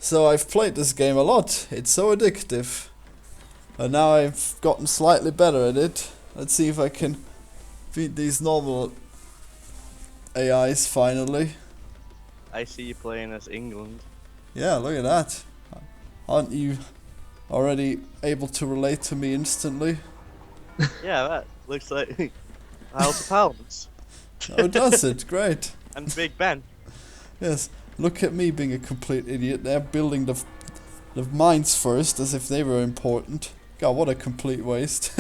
So I've played this game a lot. It's so addictive. And now I've gotten slightly better at it. Let's see if I can beat these normal AIs finally. I see you playing as England. Yeah, look at that. Aren't you already able to relate to me instantly? Yeah, that looks like House of Pounds. Oh, does it? Great. And Big Ben. Yes. Look at me being a complete idiot. They're building the mines first as if they were important. God, what a complete waste.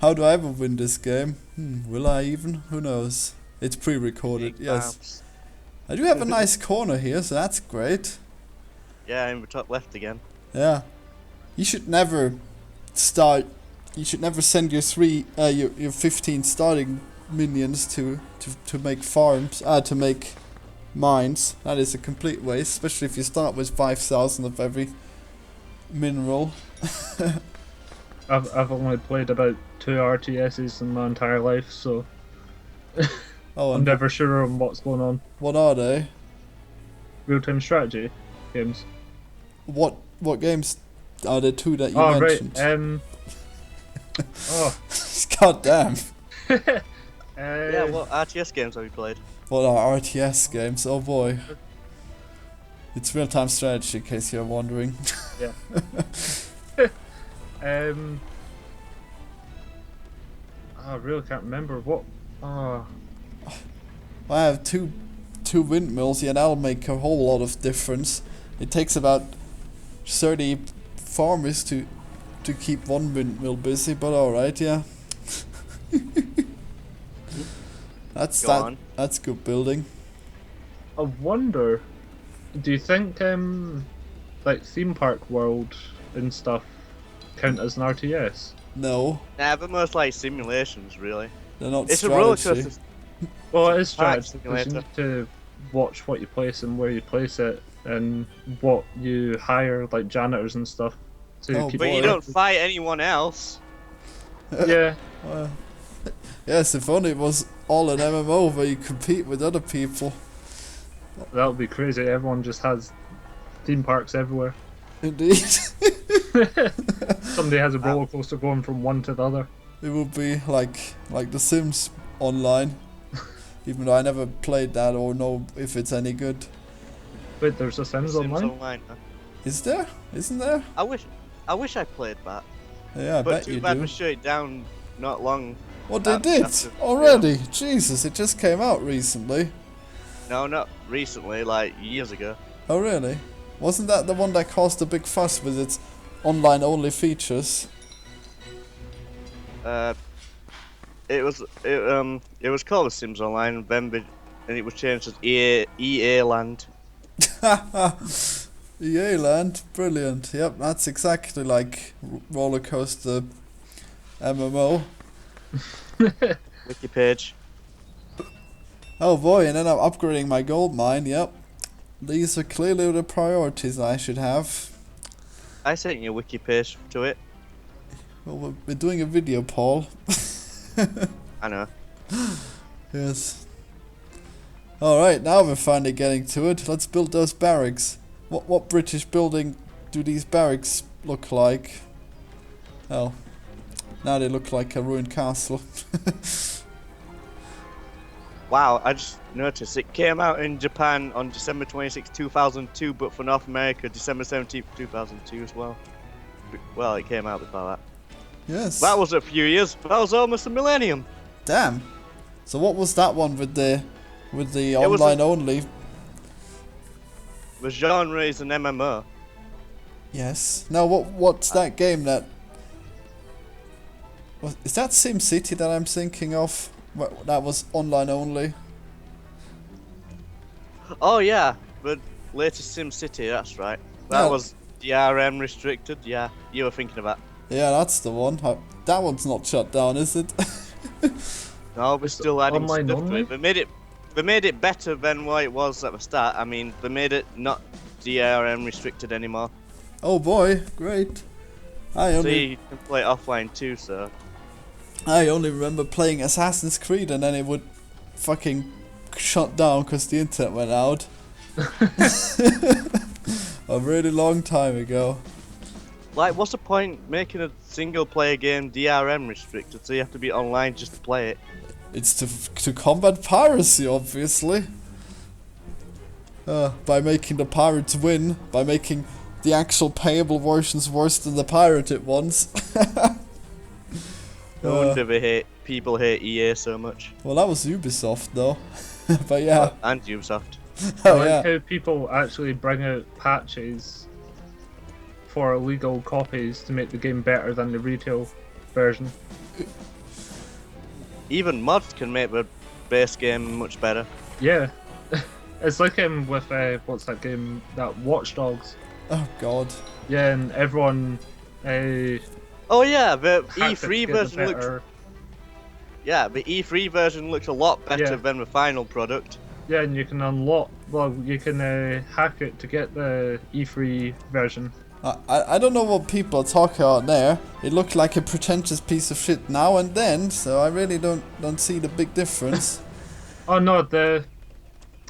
How do I ever win this game? Will I even? Who knows? It's pre-recorded, yes. I do have a nice corner here, so that's great. Yeah, in the top left again. Yeah. You should never start... You should never send your 15 starting minions to make farms, to make mines. That is a complete waste, especially if you start with 5,000 of every mineral. I've only played about 2 RTSs in my entire life, so I'm never sure on what's going on. What are they? Real-time strategy games. What games are there 2 that you mentioned? Right. God damn. Yeah, what RTS games have you played? What are RTS games? Oh boy. It's real-time strategy, in case you're wondering. Yeah. I really can't remember what. I have two windmills, yeah, that'll make a whole lot of difference. It takes about 30 farmers to keep one windmill busy, but alright, yeah. That's good building. I wonder, do you think like theme park world and stuff count as an RTS? No. Nah, but most like simulations, really. They're not It's strategy. a roller coaster. Well, it is strategy because Simulator. you need to watch what you place and where you place it and what you hire, like janitors and stuff. To keep But you don't fight anyone else. Yeah. Well, yes, if only it was all an MMO where you compete with other people. That would be crazy. Everyone just has theme parks everywhere. Indeed. Somebody has a roller coaster going from one to the other. It would be like The Sims online. Even though I never played that or know if it's any good. Wait, there's a Sims online? Huh? Is there? Isn't there? I wish I played that. Yeah, I bet you do. But too bad we shut it down not long. What they did? Already? Jesus, it just came out recently. No, not recently, like years ago. Oh really? Wasn't that the one that caused a big fuss with its online-only features? It was called The Sims Online, and it was changed as EA Land. EA Land, brilliant. Yep, that's exactly like roller coaster MMO. Wiki page. Oh boy, and then I'm upgrading my gold mine. Yep, these are clearly the priorities I should have. I sent you a wiki page to it. Well, we're doing a video, Paul. I know. Yes. Alright, now we're finally getting to it. Let's build those barracks. What British building do these barracks look like? Oh. Now they look like a ruined castle. Wow, I just noticed it came out in Japan on December 26, 2002, but for North America, December 17, 2002 as well. Well, it came out before that. Yes. That was a few years. That was almost a millennium. Damn. So what was that one with the online only? The genre is an MMO. Yes. Now what's that game that? Is that SimCity that I'm thinking of? That was online only. Oh yeah, the latest SimCity. That's right. That was DRM restricted. Yeah, you were thinking of that. Yeah, that's the one. That one's not shut down, is it? No, we're still adding online stuff only? to it. They made it better than what it was at the start. I mean, they made it not DRM restricted anymore. Oh boy, great. So you can play it offline too, so. I only remember playing Assassin's Creed and then it would fucking shut down because the internet went out. A really long time ago. Like, what's the point making a single player game DRM restricted so you have to be online just to play it? It's to combat piracy, obviously. By making the pirates win, by making the actual payable versions worse than the pirated ones. No wonder people hate EA so much. Well, that was Ubisoft, though. But yeah. And Ubisoft. I Oh like yeah. how people actually bring out patches for illegal copies to make the game better than the retail version. Even mods can make the base game much better. Yeah. It's like with what's that game? That Watch Dogs. Oh god. Yeah, and everyone Oh yeah, the hacked it to E3 get the version looks. better. Yeah, the E3 version looks a lot better Yeah. than the final product. Yeah, and you can unlock. Well, you can hack it to get the E3 version. I don't know what people are talking about there. It looked like a pretentious piece of shit now and then, so I really don't see the big difference. Oh no, the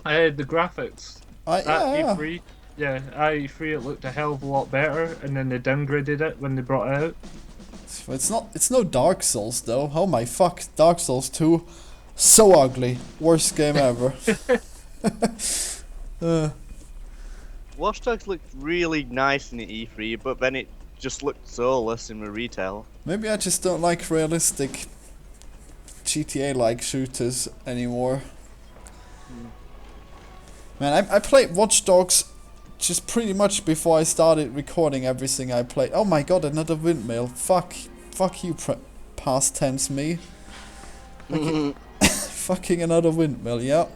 graphics at Yeah. E3. Yeah, at E3 it looked a hell of a lot better, and then they downgraded it when they brought it out. It's no Dark Souls though. Oh my fuck, Dark Souls 2, so ugly, worst game ever. Watch Dogs looked really nice in the E3, but then it just looked soulless in the retail. Maybe I just don't like realistic GTA-like shooters anymore. Man, I played Watch Dogs just pretty much before I started recording everything I played. Oh my god, another windmill. Fuck you, past tense me. Fucking another windmill, yeah.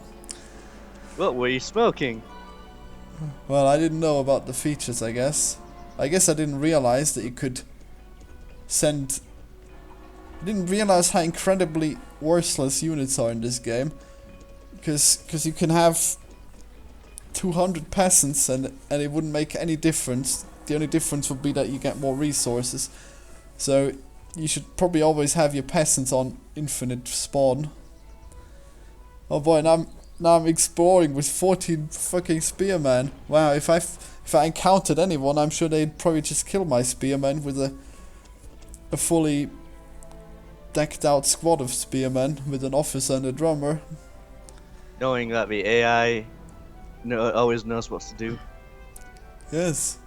What were you smoking? Well, I didn't know about the features, I guess. I guess I didn't realize that you could send... I didn't realize how incredibly worthless units are in this game. Because you can have 200 peasants and it wouldn't make any difference. The only difference would be that you get more resources. So you should probably always have your peasants on infinite spawn. Oh boy, now I'm exploring with 14 fucking spearmen. Wow, if I encountered anyone, I'm sure they'd probably just kill my spearmen with a fully decked out squad of spearmen with an officer and a drummer. Knowing that the AI always knows what to do. Yes.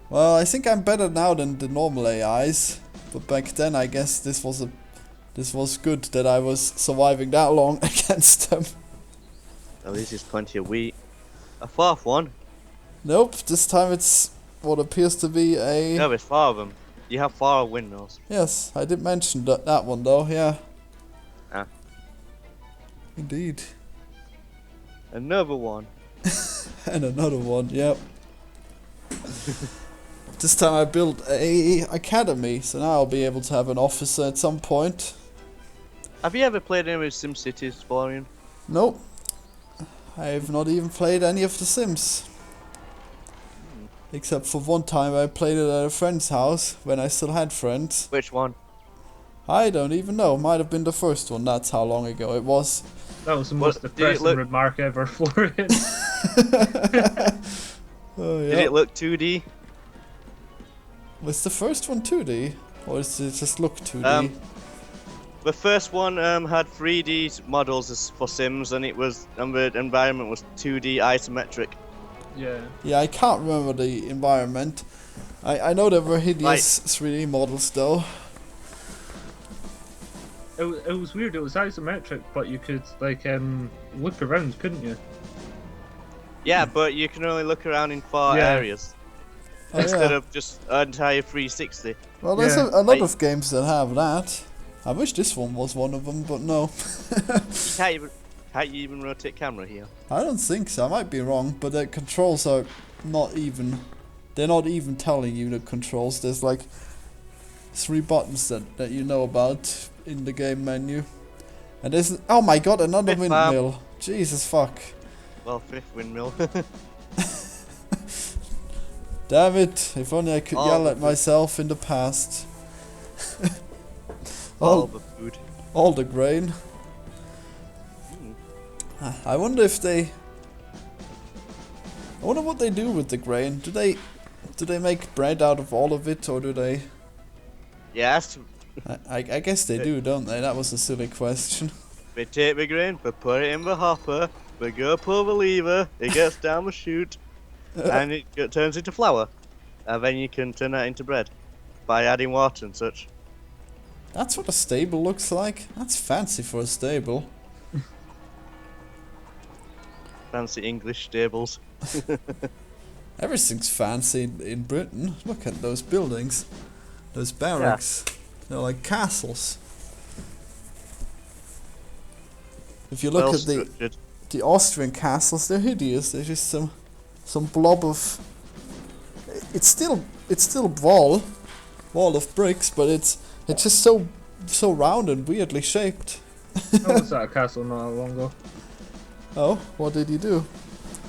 Well, I think I'm better now than the normal AIs, but back then I guess this was good that I was surviving that long against them. At least it's plenty of wheat. A fourth one? Nope, this time it's what appears to be a... No, there's 4 of them. You have 4 windmills. Yes, I did mention that one though, yeah. Ah. Indeed. Another one. And another one, yep. This time I built a academy, so now I'll be able to have an officer at some point. Have you ever played any of SimCities, Florian? Nope. I've not even played any of the Sims. Except for one time I played it at a friend's house, when I still had friends. Which one? I don't even know, might have been the first one, that's how long ago it was. That was the most Did it depressing look- remark ever, Florian. Oh, yeah. Did it look 2D? Was the first one 2D? Or does it just look 2D? The first one had 3D models for Sims, and the environment was 2D isometric. Yeah. Yeah, I can't remember the environment. I know there were hideous 3D models though. It was weird. It was isometric, but you could look around, couldn't you? Yeah, but you can only look around in 4 Yeah. areas Oh, instead yeah. of just an entire 360. Well, there's Yeah. a lot of games that have that. I wish this one was one of them, but no. Can't you even rotate camera here? I don't think so. I might be wrong, but the controls are not even. They're not even telling you the controls. There's like 3 buttons that you know about in the game menu. And there's... Oh my god, another Fifth farm. windmill. Jesus fuck. Well, 5th windmill. Damn it. If only I could All yell the at food. myself in the past. All the food. All the grain. I wonder if wonder what they do with the grain. Do they make bread out of all of it, or do they? Yes. I guess they do, don't they? That was a silly question. We take the grain, we put it in the hopper, we go pull the lever, it gets down the chute, and it turns into flour. And then you can turn that into bread by adding water and such. That's what a stable looks like. That's fancy for a stable. Fancy English stables. Everything's fancy in Britain. Look at those buildings. Those barracks. They're like castles. If you look Well at structured. the Austrian castles, they're hideous. They're just some blob of. It's still wall of bricks, but it's just so round and weirdly shaped. I was at a castle not long ago. Oh, what did you do?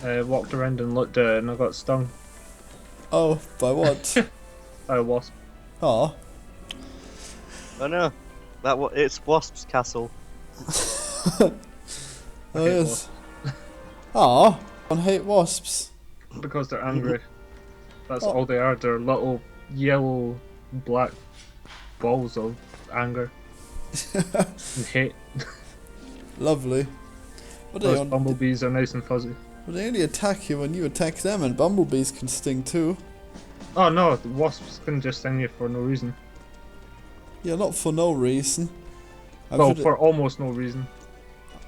Walked around and looked at it and I got stung Oh, by what? by a wasp. Oh, Oh no, it's Wasp's castle. oh yes. Oh, I hate wasps. Because they're angry. That's all they are. They're little yellow, black balls of anger and hate. Lovely. But Those bumblebees are nice and fuzzy. they only attack you when you attack them, and bumblebees can sting too. Oh no, the wasps can just sting you for no reason. Yeah, not for no reason. Well, for almost no reason.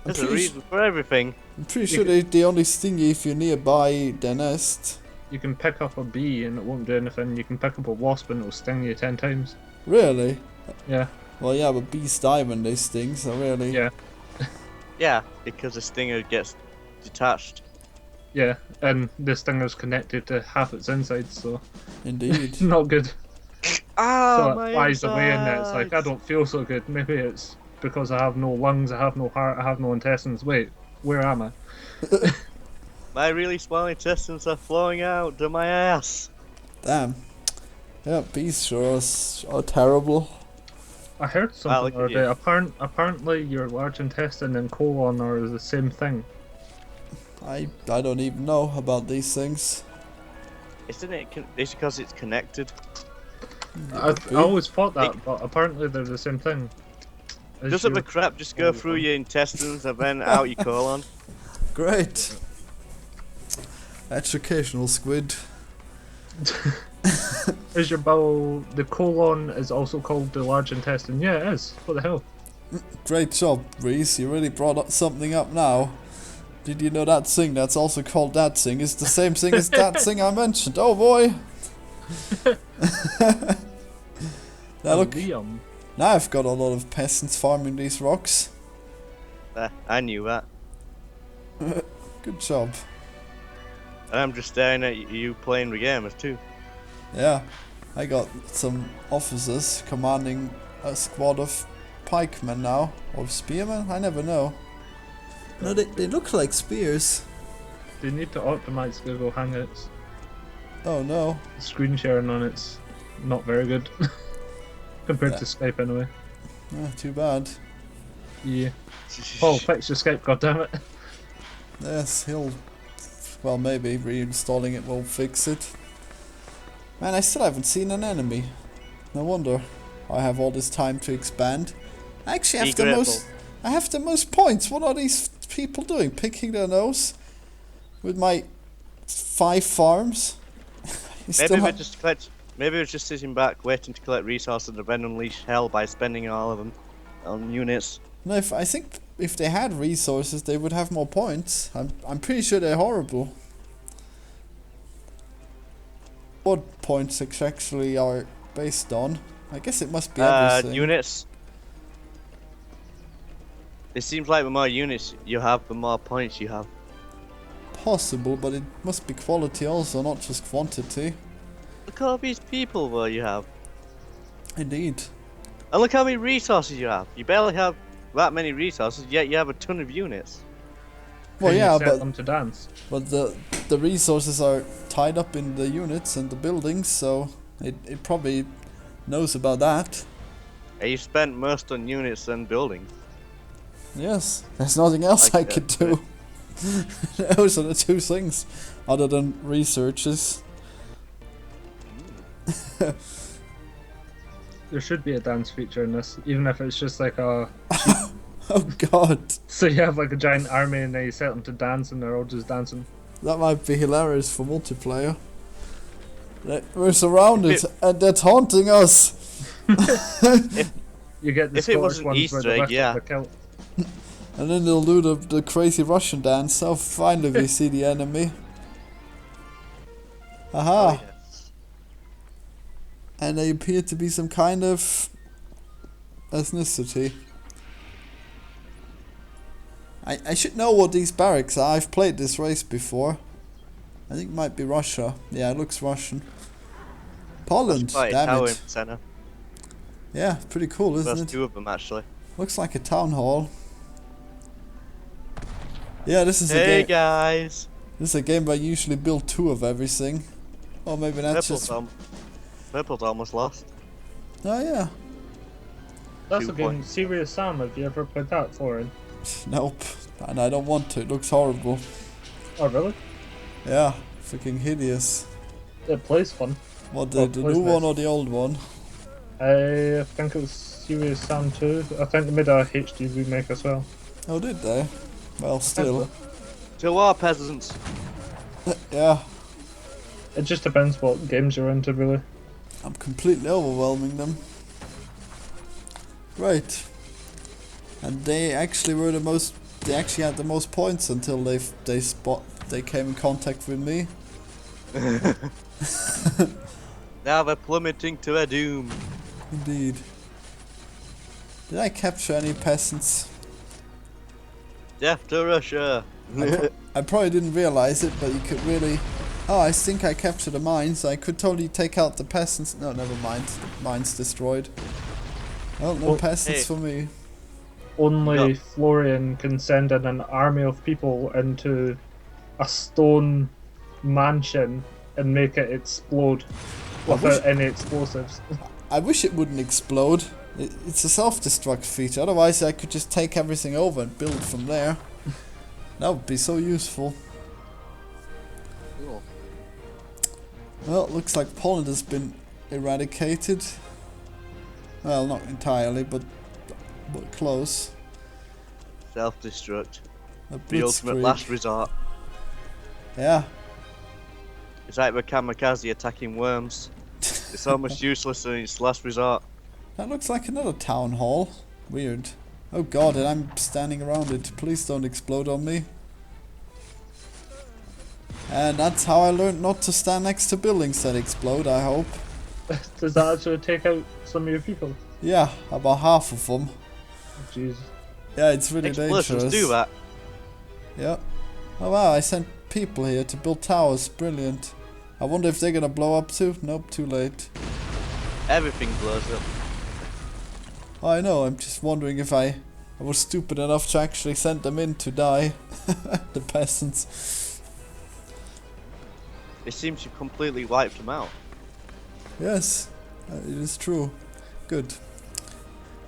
There's a reason for everything. I'm pretty sure they only sting you if you're nearby their nest. You can pick up a bee and it won't do anything. You can pick up a wasp and it'll sting you 10 times. Really? Yeah. Well, yeah, but bees die when they sting, so really. Yeah. Yeah, because the stinger gets detached. Yeah, and the stinger's connected to half its insides, so Indeed. not good. Ah, So my it flies away and it's like, I insides. don't feel so good. Maybe it's because I have no lungs, I have no heart, I have no intestines. Wait, where am I? My really small intestines are flowing out to my ass. Damn. Yeah, bees sure are terrible. I heard look something at the other you. day. Apparently your large intestine and colon are the same thing. I don't even know about these things. Isn't it? It's because it's connected. I always thought that, but apparently they're the same thing. As Doesn't the your- crap just go through your intestines and then out your colon? Great. Educational squid. Is your bowel the colon is also called the large intestine? Yeah, it is. What the hell? Great job, Reese. You really brought up something up now. Did you know that thing that's also called that thing is the same thing as that thing I mentioned? Oh boy! Now look, Liam. now I've got a lot of peasants farming these rocks. I knew that. Good job. And I'm just staring at you playing the game as too. Yeah, I got some officers commanding a squad of pikemen now. Or spearmen? I never know. No, they look like spears. They need to optimize Google Hangouts. Oh no. Screen sharing on it's not very good. Compared to Skype anyway. Too bad. Yeah. Paul, fix your Skype, goddammit. Yes, well, maybe reinstalling it will fix it. Man, I still haven't seen an enemy. No wonder I have all this time to expand. I actually have I have the most points. What are these people doing? Picking their nose? With my 5 farms? Maybe we're just sitting back waiting to collect resources and then unleash hell by spending all of them on units. No, I think if they had resources, they would have more points. I'm pretty sure they're horrible. What points actually are based on? I guess it must be everything. Units. It seems like the more units you have, the more points you have. Possible, but it must be quality also, not just quantity. Look at all these people though you have. Indeed. And look how many resources you have. You barely have that many resources, yet you have a ton of units. Well, Can you yeah, set them to dance. but the resources are tied up in the units and the buildings, so it probably knows about that. And you spent most on units and buildings. Yes, there's nothing else Like I could do. Those are the 2 things. other than researchers. There should be a dance feature in this, even if it's just like a. Oh god, So you have like a giant army and then you set them to dance and they're all just dancing. that might be hilarious for multiplayer. We're surrounded and they're taunting us. You get the If it was Scottish an ones Easter where the egg, rest yeah. of the kilt. And then they'll do the crazy Russian dance. Oh, finally we see the enemy. Aha! Oh, yes. And they appear to be some kind of ethnicity. I should know what these barracks are. I've played this race before. I think it might be Russia. Yeah, it looks Russian. Poland, Quite a damn tower in it. the centre. Yeah, pretty cool, isn't There's it? 2 of them actually. Looks like a town hall. Yeah, this is a Hey game. guys! This is a game where you usually build 2 of everything. Or maybe that's just. Purple's almost lost. Oh yeah. That's 2 a game, points. Serious Sam. Have you ever played that, Florian? Nope. And I don't want to. It looks horrible. Oh, really? Yeah, freaking hideous. It plays fun. What, the plays new one nice. or the old one? I think it was Serious Sam 2. I think they made a HD remake as well. Oh, did they? Well, still. To our peasants. Yeah, It just depends what games you're into, really. I'm completely overwhelming them. Right. And they actually were the most. They actually had the most points until they came in contact with me. Now they're plummeting to their doom. Indeed. Did I capture any peasants? Death to Russia! I probably didn't realize it, but you could really. Oh, I think I captured the mines. I could totally take out the peasants. No, never mind. Mines destroyed. Well, no Oh, peasants hey. for me. Only No. Florian can send in an army of people into a stone mansion and make it explode without any explosives. I wish it wouldn't explode. It's a self-destruct feature. Otherwise, I could just take everything over and build from there. That would be so useful. Cool. Well, looks like Poland has been eradicated. Well, not entirely, but close. Self-destruct. A The ultimate blitzkrieg. last resort. Yeah. It's like the kamikaze attacking worms. It's almost useless in its last resort. That looks like another town hall. Weird. Oh god, and I'm standing around it. Please don't explode on me. And that's how I learned not to stand next to buildings that explode, I hope. Does that actually take out some of your people? Yeah, about half of them. Jeez. Yeah, it's really Explosions dangerous. do that. Yeah. Oh wow, I sent people here to build towers. Brilliant. I wonder if they're gonna blow up too. Nope, too late. Everything blows up. Oh, I know, I'm just wondering if I was stupid enough to actually send them in to die. The peasants. It seems you completely wiped them out. Yes, it is true. Good.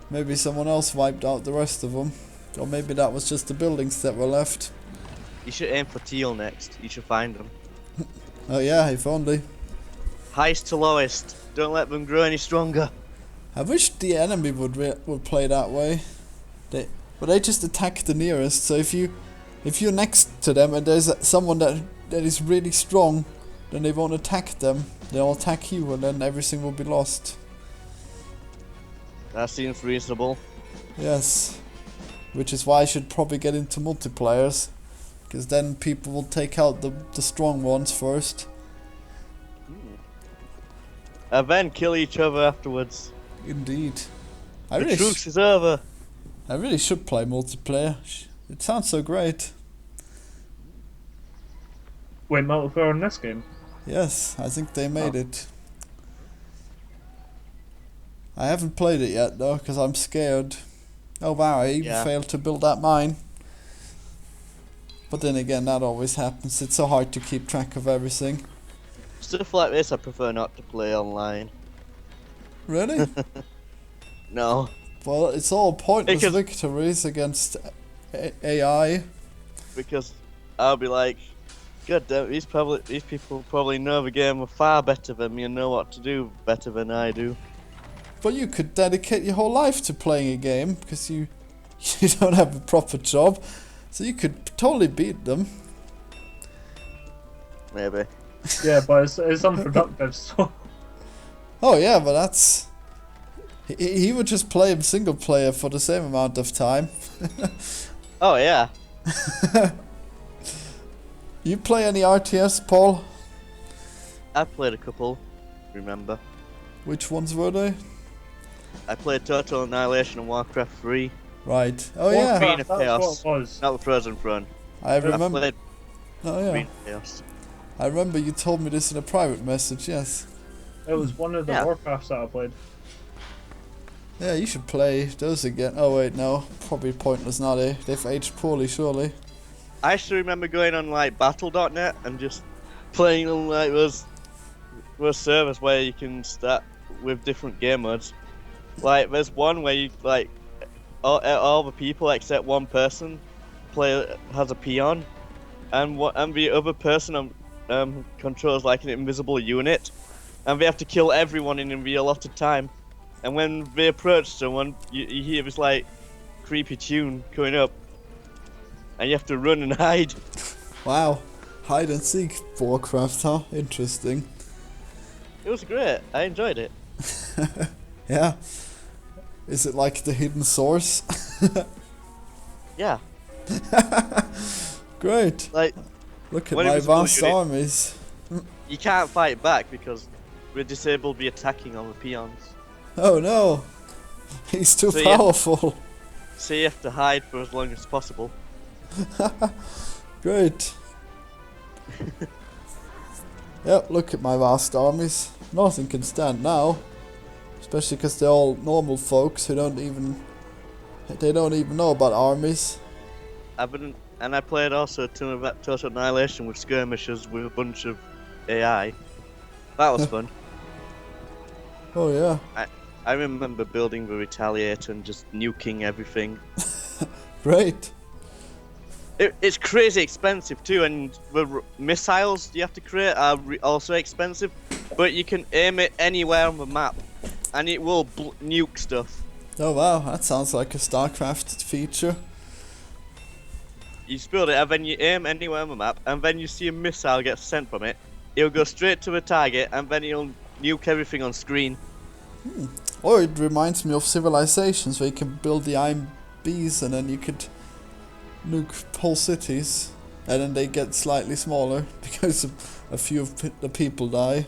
Maybe someone else wiped out the rest of them. Or maybe that was just the buildings that were left. You should aim for teal next. You should find them. Oh yeah, if only. Highest to lowest. Don't let them grow any stronger. I wish the enemy would play that way. They just attack the nearest. So if you're next to them and there's someone that is really strong, then they won't attack them. They'll attack you, and then everything will be lost. That seems reasonable. Yes, which is why I should probably get into multiplayers, because then people will take out the strong ones first. And then kill each other afterwards. Indeed. The truce is over. I really should play multiplayer. It sounds so great. Wait, multiplayer in this game? Yes, I think they made it. I haven't played it yet though, because I'm scared. Oh wow, I even failed to build that mine. But then again, that always happens. It's so hard to keep track of everything. Stuff like this I prefer not to play online. Really? No. Well, it's all pointless Because- victories against AI. Because I'll be like, God damn, these people probably know the game far better than me and know what to do better than I do. But you could dedicate your whole life to playing a game because you you don't have a proper job, so you could totally beat them. Maybe. Yeah, but it's unproductive. So Oh yeah, but that's he would just play him single player for the same amount of time. Oh yeah. You play any RTS, Paul? I played a couple. Remember? Which ones were they? I played Total Annihilation and Warcraft 3. Right. Oh yeah. Arena that's Chaos. what it was. Not the Frozen Throne. I I remember. played Oh yeah. Arena Chaos. I remember you told me this in a private message. Yes. It was one of the Yeah. Warcrafts that I played. Yeah, you should play those again. Oh wait, no, probably pointless now. They've aged poorly, surely. I actually remember going on like Battle.net and just playing on like those servers where you can start with different game modes. Like there's one where you like all the people except one person has a peon, and the other person controls like an invisible unit, and they have to kill everyone in the allotted time. And when they approach someone, you hear this like creepy tune coming up, and you have to run and hide. Wow, hide and seek Warcraft, huh? Interesting. It was great. I enjoyed it. Yeah. Is it like the hidden source? Yeah. Great. Like Look at when my invisible vast unit- armies. you can't fight back because we're disabled the attacking on the peons. Oh no, he's too So, yeah. powerful. So you have to hide for as long as possible. Great. Yep, look at my vast armies. Nothing can stand now. Especially because they're all normal folks who don't even know about armies. And I played also Total Annihilation with skirmishes with a bunch of AI. That was fun. Oh yeah. I remember building the Retaliator and just nuking everything. Great. It's crazy expensive too, and the missiles you have to create are also expensive, but you can aim it anywhere on the map, and it will nuke stuff. Oh wow, that sounds like a StarCraft feature. You just build it, and then you aim anywhere on the map, and then you see a missile get sent from it. It'll go straight to the target, and then it'll nuke everything on screen. Or it reminds me of Civilizations, where you can build the Iron Bees and then you could nuke whole cities, and then they get slightly smaller because a few of the people die.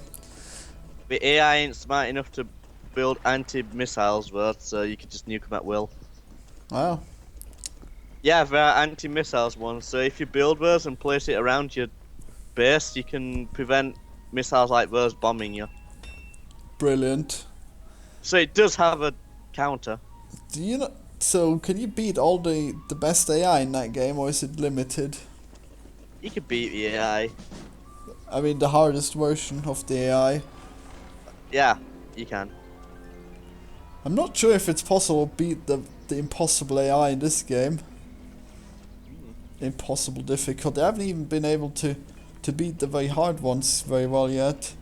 The AI ain't smart enough to build anti-missiles, though, so you can just nuke them at will. Wow. Yeah, there are anti-missiles ones, so if you build those and place it around your base, you can prevent missiles like those bombing you. Brilliant. So it does have a counter. Do you know? So can you beat all the best AI in that game, or is it limited? You can beat the AI. I mean, the hardest version of the AI. Yeah, you can. I'm not sure if it's possible to beat the impossible AI in this game. Impossible difficulty. I haven't even been able to beat the very hard ones very well yet.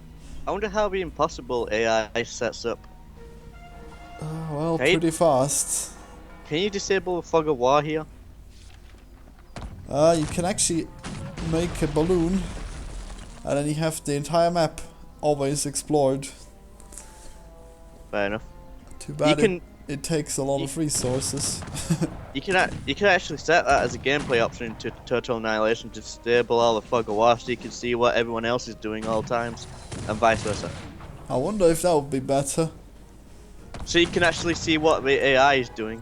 I wonder how the impossible AI sets up. Well, Hey. pretty fast. Can you disable the fog of war here? You can actually make a balloon, and then you have the entire map always explored. Fair enough. Too bad You can it takes a lot of resources. you can actually set that as a gameplay option to Total Annihilation to disable all the fog of war, so you can see what everyone else is doing all times, and vice versa. I wonder if that would be better. So you can actually see what the AI is doing.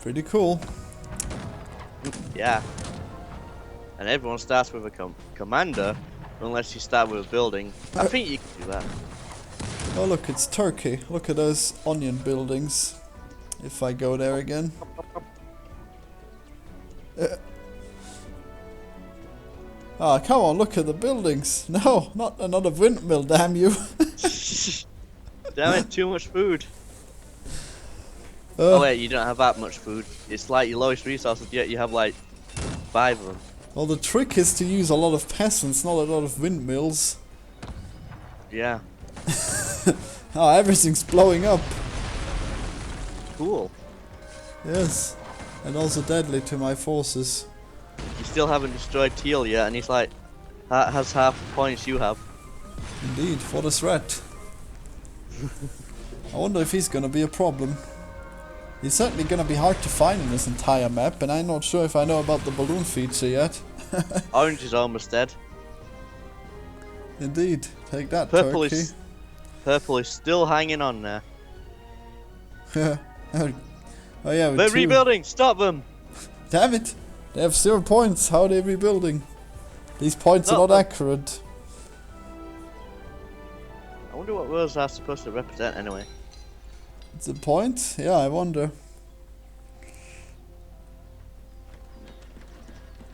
Pretty cool. Yeah. And everyone starts with a commander, unless you start with a building. I think you can do that. Oh look, it's Turkey. Look at those onion buildings. If I go there again. Ah, come on, look at the buildings. No, not another windmill, damn you. Damn it, too much food. Oh wait, you don't have that much food. It's like your lowest resources, yet you have like 5 of them. Well, the trick is to use a lot of peasants, not a lot of windmills. Yeah. Oh, everything's blowing up. Cool. Yes. And also deadly to my forces. You still haven't destroyed Teal yet, and he's like, has half the points you have. Indeed, what a threat. I wonder if he's gonna be a problem. He's certainly gonna be hard to find in this entire map, and I'm not sure if I know about the balloon feature yet. Orange is almost dead. Indeed, take that, Purple Turkey. Purple is still hanging on there. Oh yeah, with They're 2. rebuilding. Stop them. Damn it! They have 0 points. How are they rebuilding? These points are not accurate. I wonder what words are supposed to represent anyway. It's a point? Yeah, I wonder.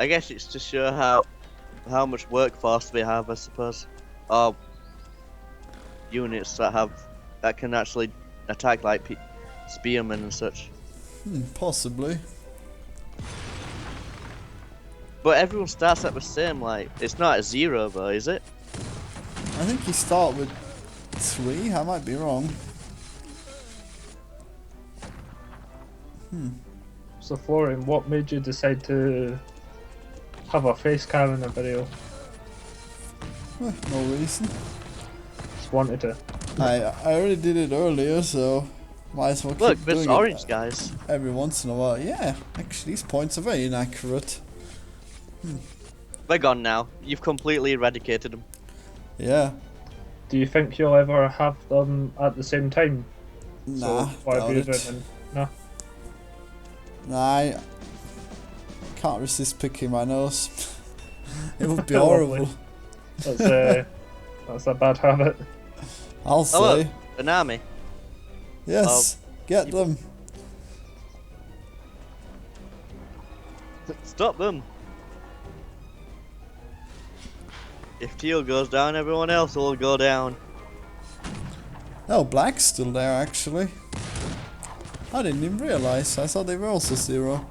I guess it's to show how much workforce they have, I suppose. Or units that can actually attack like spearmen and such. Possibly. But everyone starts at the same, like, it's not at 0 though, is it? I think you start with 3. I might be wrong. So Florian, what made you decide to have a face cam in a video? No reason. Just wanted to. I already did it earlier, so might as well keep Look, there's doing orange it guys. every once in a while. Yeah, actually these points are very inaccurate. They're gone now. You've completely eradicated them. Yeah. Do you think you'll ever have them at the same time? Nah, what have doubt you it. done? No. Nah, I can't resist picking my nose. It would be Lovely. horrible. That's a bad habit. I'll say. Oh look, an army. Yes, get them. Stop them. If Teal goes down, everyone else will go down. Oh, black's still there actually. I didn't even realize. I thought they were also 0.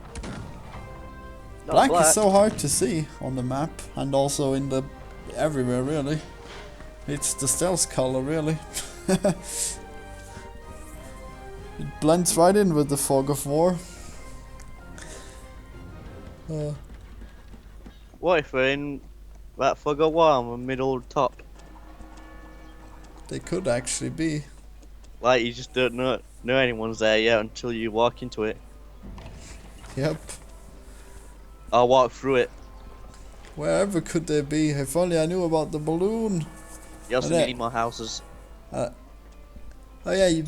Not Black is so hard to see on the map and also in the everywhere really. It's the stealth color really. It blends right in with the fog of war. What if we're in that fog of war on the middle top? They could actually be. Like you just don't know anyone's there yet until you walk into it. Yep. Or walk through it. Wherever could they be? If only I knew about the balloon. You also And need more houses. Oh yeah,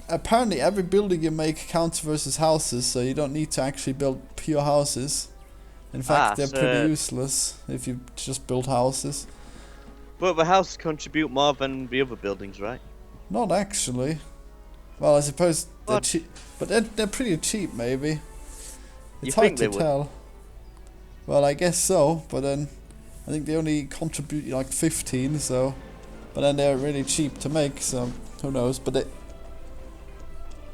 apparently every building you make counts versus houses, so you don't need to actually build pure houses. In fact, they're pretty useless if you just build houses. But the houses contribute more than the other buildings, right? Not actually. Well, I suppose they're What? cheap, but they're pretty cheap maybe. You It's hard think to they would? tell. Well, I guess so, but then I think they only contribute like 15, so. But then they're really cheap to make, so who knows? But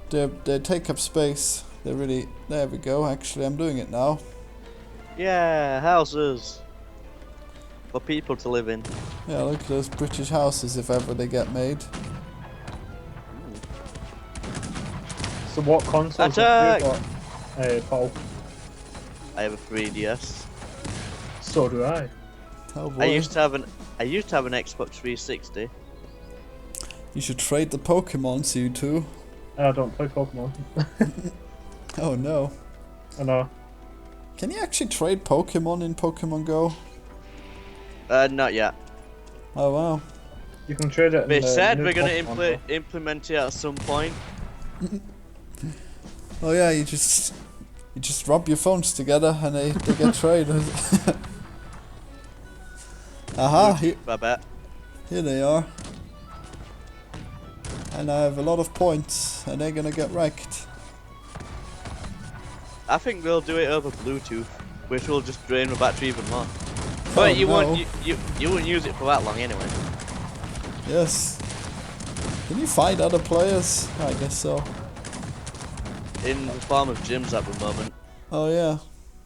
they take up space. They're really. There we go. Actually, I'm doing it now. Yeah, houses. For people to live in. Yeah, look at those British houses if ever they get made. So what consoles Attack! have you got, Paul? I have a 3DS. So do I. Oh boy. I used to have an Xbox 360. You should trade the Pokemons, you two. I don't play Pokemon. Oh no. I know. Can you actually trade Pokemon in Pokemon Go? Not yet. Oh wow. You can trade it. They in the said new we're gonna Pokemon implement it at some point. Oh yeah, you just rub your phones together and they get traded. Aha, I bet. here they are. And I have a lot of points and they're gonna get wrecked. I think we'll do it over Bluetooth, which will just drain the battery even more. But you no. won't you won't use it for that long anyway. Yes. Can you find other players? I guess so. In the form of gyms at the moment. Oh yeah.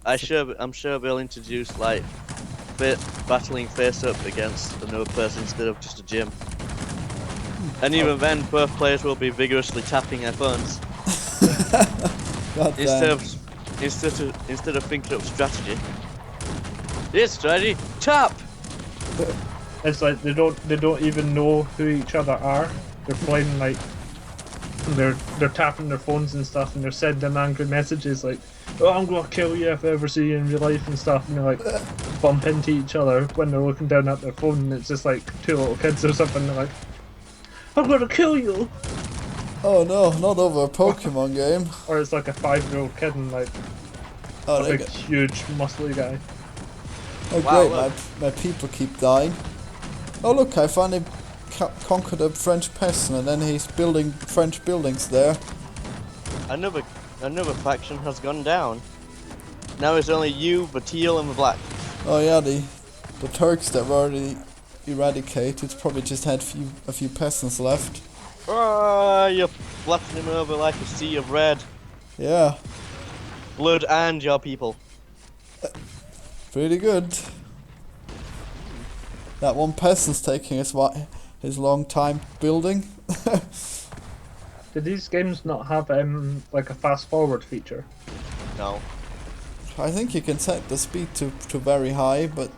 I'm sure they'll introduce like battling face up against another person instead of just a gym. And even then, both players will be vigorously tapping their phones instead of thinking up strategy. This strategy, tap. It's like they don't even know who each other are. They're playing like they're tapping their phones and stuff, and they're sending angry messages like, "Oh, I'm gonna kill you if I ever see you in real life" and stuff. And they like bump into each other when they're looking down at their phone, and it's just like two little kids or something. They're like, "I'm gonna kill you." Oh no, not over a Pokemon game. Or it's like a 5-year-old kid and like Oh, a big, huge, muscly guy. Oh Wow, great, my people keep dying. Oh look, I finally conquered a French peasant, and then he's building French buildings there. Another faction has gone down. Now it's only you, the teal, and the black. Oh yeah, the Turks that were already eradicated probably just had a few peasants left. Ah, you're flattening him over like a sea of red. Yeah, Blood and your people. pretty good. That one peasant's taking his long time building. Did these games not have like a fast forward feature? No. I think you can set the speed to very high, but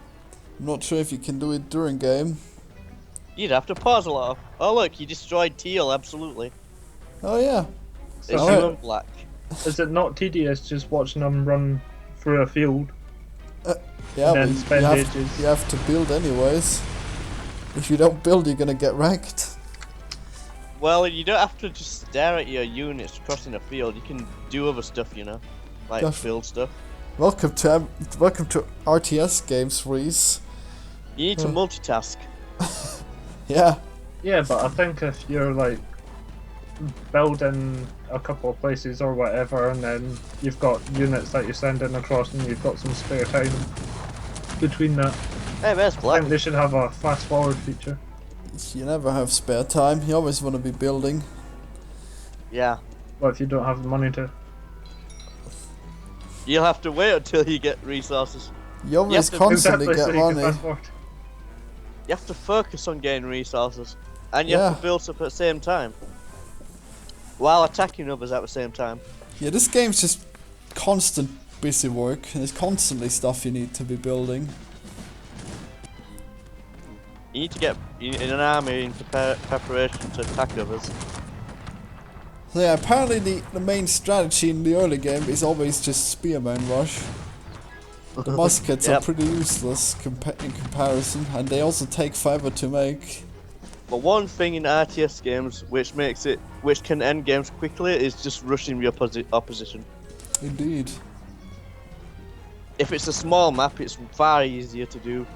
I'm not sure if you can do it during game. You'd have to pause a lot. Oh look, you destroyed teal, absolutely. Oh yeah. It's So you and black. is it not tedious just watching them run through a field? Yeah, Then but spend ages. you have to build anyways. If you don't build, you're gonna get wrecked. Well, you don't have to just stare at your units crossing a field. You can do other stuff, you know, like Gosh. build stuff. Welcome to RTS games, Reese. You need to multitask. Yeah. Yeah, but I think if you're like building a couple of places or whatever, and then you've got units that you're sending across, and you've got some spare time between that, Hey, there's I black. think they should have a fast forward feature. You never have spare time. You always want to be building. Yeah. But if you don't have the money to, You'll have to wait until you get resources. You always to- constantly so get you can money. fast forward. You have to focus on getting resources. And you have to build up at the same time. While attacking others at the same time. Yeah, this game's just constant busy work. There's constantly stuff you need to be building. You need to get in an army in preparation to attack others. So yeah, apparently the main strategy in the early game is always just spearman rush. The muskets are Yep. pretty useless in comparison, and they also take forever to make. But one thing in RTS games which can end games quickly is just rushing your opposition. Indeed. If it's a small map, it's far easier to do.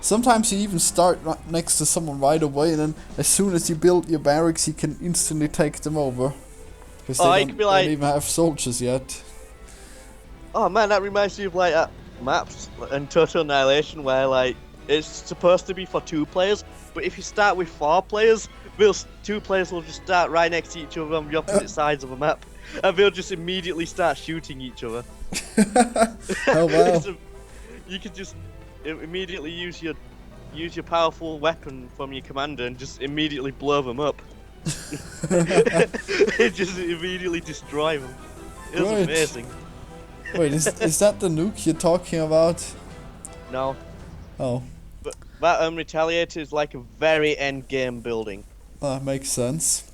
Sometimes you even start right next to someone right away, and then as soon as you build your barracks, you can instantly take them over. Because Oh, they it could be like- don't even have soldiers yet. Oh man, that reminds me of like maps and Total Annihilation where like it's supposed to be for 2 players, but if you start with 4 players, 2 players will just start right next to each other on the opposite sides of a map, and they'll just immediately start shooting each other. Oh wow. You could just immediately use your powerful weapon from your commander and just immediately blow them up. Just immediately destroy them. It was Right. amazing. Wait, is that the nuke you're talking about? No, Oh, but that Retaliator is like a very end game building that makes sense.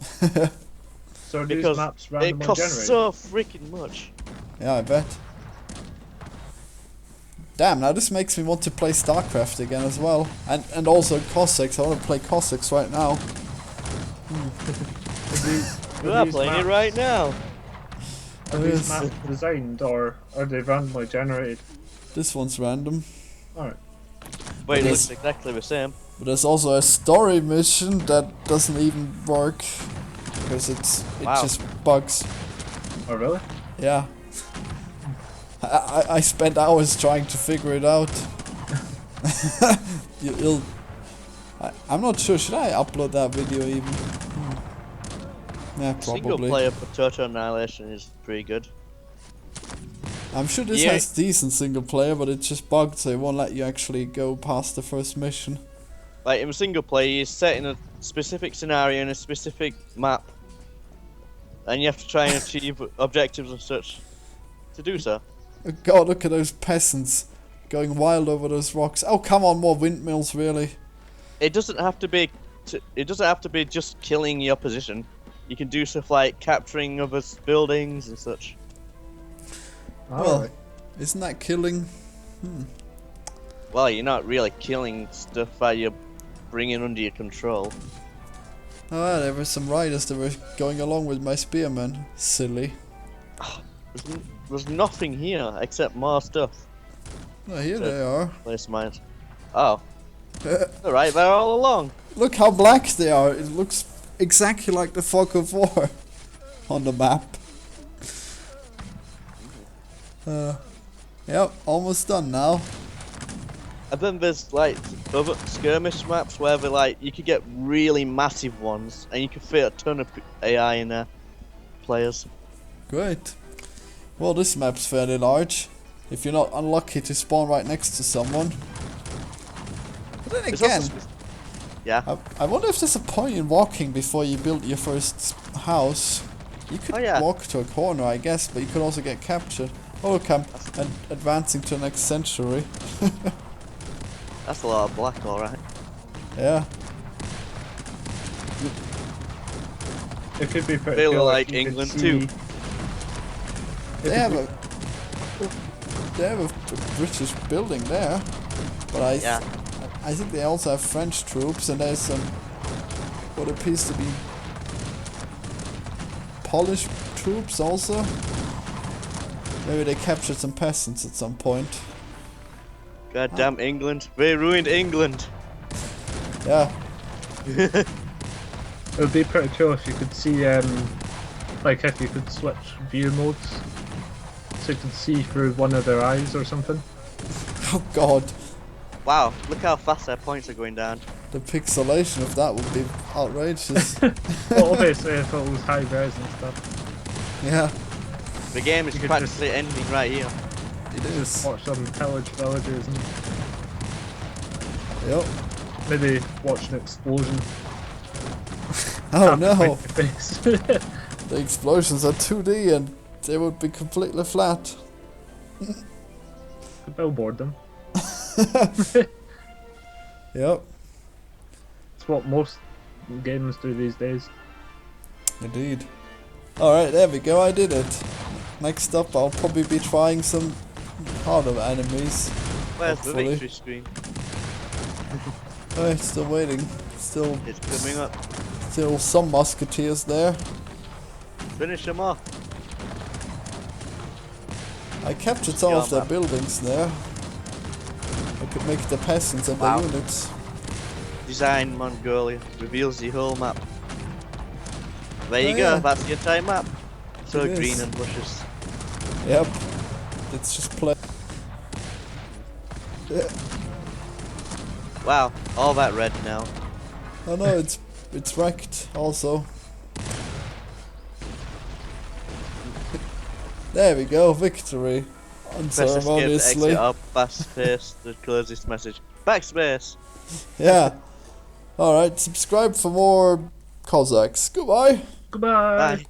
So are these because maps it randomly costs generated? so freaking much. Yeah, I bet. Damn, now this makes me want to play StarCraft again as well. And also Cossacks. I want to play Cossacks right now. We are playing it right now. Are these maps designed or are they randomly generated? This one's random. Alright. Wait, it Yes. looks exactly the same. But there's also a story mission that doesn't even work. Because it Wow. just bugs. Oh really? Yeah. I spent hours trying to figure it out. I'm not sure, should I upload that video even? Yeah, Single probably. player for Total Annihilation is pretty good. I'm sure this Yeah. has decent single player, but it's just bugged, so it won't let you actually go past the first mission. Like in single player, you're set in a specific scenario in a specific map, and you have to try and achieve objectives and such to do so. Oh God, look at those peasants going wild over those rocks. Oh, come on, more windmills, really. It doesn't have to be. It doesn't have to be just killing the opposition. You can do stuff like capturing other buildings and such. Well, Alright. isn't that killing? Well, you're not really killing stuff that you're bringing under your control. Ah, there were some riders that were going along with my spearmen. Silly. There's nothing here except more stuff. Oh, here they are. Place mines. Oh. Alright, they're all along. Look how black they are. It looks exactly like the fog of war on the map. Yep, almost done now. And then there's like other skirmish maps where they're like you could get really massive ones and you could fit a ton of AI in there. Players. Great. Well, this map's fairly large. If you're not unlucky to spawn right next to someone. But then It's again, also yeah. I wonder if there's a point in walking before you build your first house. You could Oh, yeah. walk to a corner, I guess, but you could also get captured. Oh, look, I'm advancing to the next century. That's a lot of black, alright. Yeah. It could be pretty Feel cool if like you could England see- too. They have a British building there, but I think they also have French troops, and there's some what appears to be Polish troops also. Maybe they captured some peasants at some point. Goddamn England. They ruined England. Yeah. It would be pretty cool if you could see, like if you could switch view modes, so you could see through one of their eyes or something. Oh God. Wow, look how fast their points are going down. The pixelation of that would be outrageous. Well, obviously if it was high res and stuff. Yeah, The game is You could practically ending right here. it is. Watch some pillage villages and Yep. maybe watch an explosion. Oh happen no, right in your face. the explosions are 2D and they would be completely flat. Could billboard them. Yep, It's what most games do these days. indeed. Alright, there we go, I did it. Next up, I'll probably be trying some harder enemies. Where's the Hopefully. victory screen? Oh, still waiting. Still It's coming up. some musketeers there. Finish them off. I captured some of Yeah, their man. buildings there. I could make the peasants and Wow. the units. Design Mongolia reveals the whole map. There you Oh, go, yeah. that's the entire map. So It green is. and luscious. Yep. It's just play. Yeah. Wow, all that red now. Oh no, it's wrecked also. There we go, victory. Press escape to exit Unceremoniously. up, fast space to close this message. Backspace! Yeah. Alright, subscribe for more Cossacks. Goodbye. Goodbye! Bye.